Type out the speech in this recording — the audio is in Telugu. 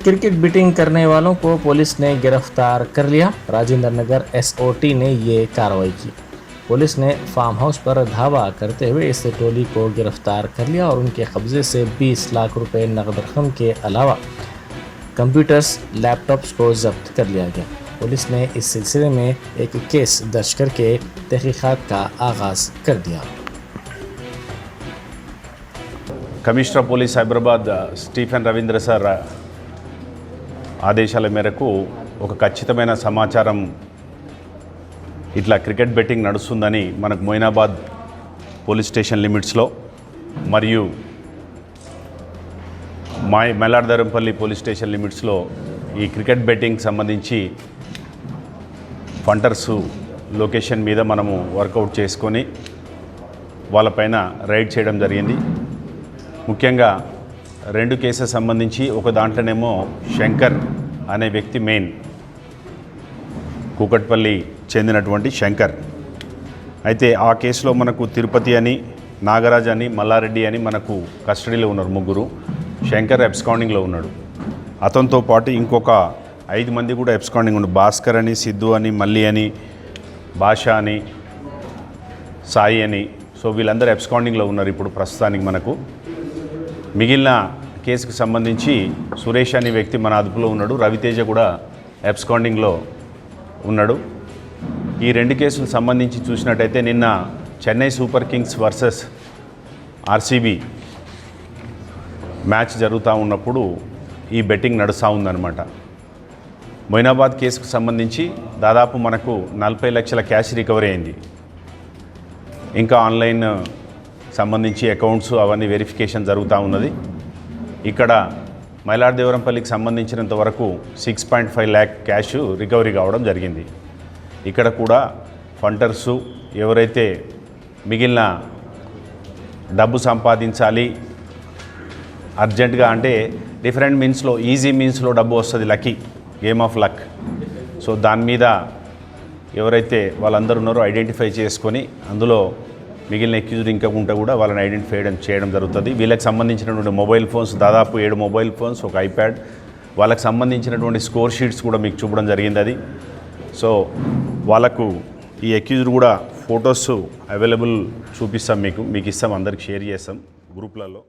क्रिकेट बेटिंग करने वालों को पुलिस ने गिरफ्तार कर लिया। राजेंद्र नगर एसओटी ने ये कार्रवाई की। पुलिस ने फार्म हाउस पर धावा करते हुए इस टोली को गिरफ्तार कर लिया और उनके कब्जे से 20 लाख रुपए नकद रकम के अलावा कंप्यूटर्स, लैपटॉप्स को जब्त कर लिया गया। पुलिस ने इस सिलसिले में एक केस दर्ज करके तहकीकात का आगाज कर दिया। Commissioner police Hyderabad Stephen Ravindra sir ఆదేశాల మేరకు ఒక ఖచ్చితమైన సమాచారం ఇట్లా క్రికెట్ బెట్టింగ్ నడుస్తుందని మనకు మొయినాబాద్ పోలీస్ స్టేషన్ లిమిట్స్లో మరియు మైలాడదరంపల్లి పోలీస్ స్టేషన్ లిమిట్స్లో ఈ క్రికెట్ బెట్టింగ్ సంబంధించి ఫంటర్స్ లొకేషన్ మీద మనము వర్కౌట్ చేసుకొని వాళ్ళపైన రైడ్ చేయడం జరిగింది। ముఖ్యంగా 2 కేసెస్ సంబంధించి ఒక దాంట్లోనేమో శంకర్ అనే వ్యక్తి మెయిన్ కూకట్పల్లి చెందినటువంటి శంకర్ అయితే ఆ కేసులో మనకు తిరుపతి అని, నాగరాజ్ అని, మల్లారెడ్డి అని మనకు కస్టడీలో ఉన్నారు ముగ్గురు। శంకర్ అబ్స్కాండింగ్లో ఉన్నాడు। అతనితో పాటు ఇంకొక 5 మంది కూడా అబ్స్కాండింగ్ ఉన్నారు। భాస్కర్ అని, సిద్ధు అని, మల్లి అని, భాషా అని, సాయి అని। సో వీళ్ళందరూ అబ్స్కాండింగ్లో ఉన్నారు ఇప్పుడు ప్రస్తుతానికి మనకు। మిగిలిన కేసుకు సంబంధించి సురేష్ అనే వ్యక్తి మన అదుపులో ఉన్నాడు। రవితేజ కూడా అబ్స్కాండింగ్లో ఉన్నాడు। ఈ 2 కేసులకు సంబంధించి చూసినట్టయితే నిన్న Chennai super Kings versus RCB match జరుగుతూ ఉన్నప్పుడు ఈ బెట్టింగ్ నడుస్తూ ఉందన్నమాట। మొయినాబాద్ కేసుకు సంబంధించి దాదాపు మనకు 40 లక్షల క్యాష్ రికవరీ అయింది। ఇంకా ఆన్లైన్ సంబంధించి అకౌంట్స్ అవన్నీ వెరిఫికేషన్ జరుగుతూ ఉన్నది। ఇక్కడ మైలాడదేవరంపల్లికి సంబంధించినంత వరకు 6.5 lakh క్యాష్ రికవరీ కావడం జరిగింది। ఇక్కడ కూడా ఫంటర్సు ఎవరైతే మిగిలిన డబ్బు సంపాదించాలి అర్జెంటుగా అంటే డిఫరెంట్ మీన్స్లో ఈజీ మీన్స్లో డబ్బు వస్తుంది, lucky game of luck. So దాని మీద ఎవరైతే వాళ్ళందరూ ఉన్నారో ఐడెంటిఫై చేసుకొని అందులో మిగిలిన అక్యూజ్డ్ ఇంకా ఉంటే కూడా వాళ్ళని ఐడెంటిఫై చేయడం జరుగుతుంది। వీళ్ళకి సంబంధించినటువంటి మొబైల్ ఫోన్స్ దాదాపు 7 మొబైల్ ఫోన్స్, ఒక ఐప్యాడ్, వాళ్ళకి సంబంధించినటువంటి స్కోర్ షీట్స్ కూడా మీకు చూపడం జరిగింది అది। సో వాళ్ళకు ఈ అక్యూజ్డ్ కూడా ఫొటోస్ అవైలబుల్ చూపిస్తాం, మీకు ఇస్తాం, అందరికి షేర్ చేస్తాం గ్రూప్లలో।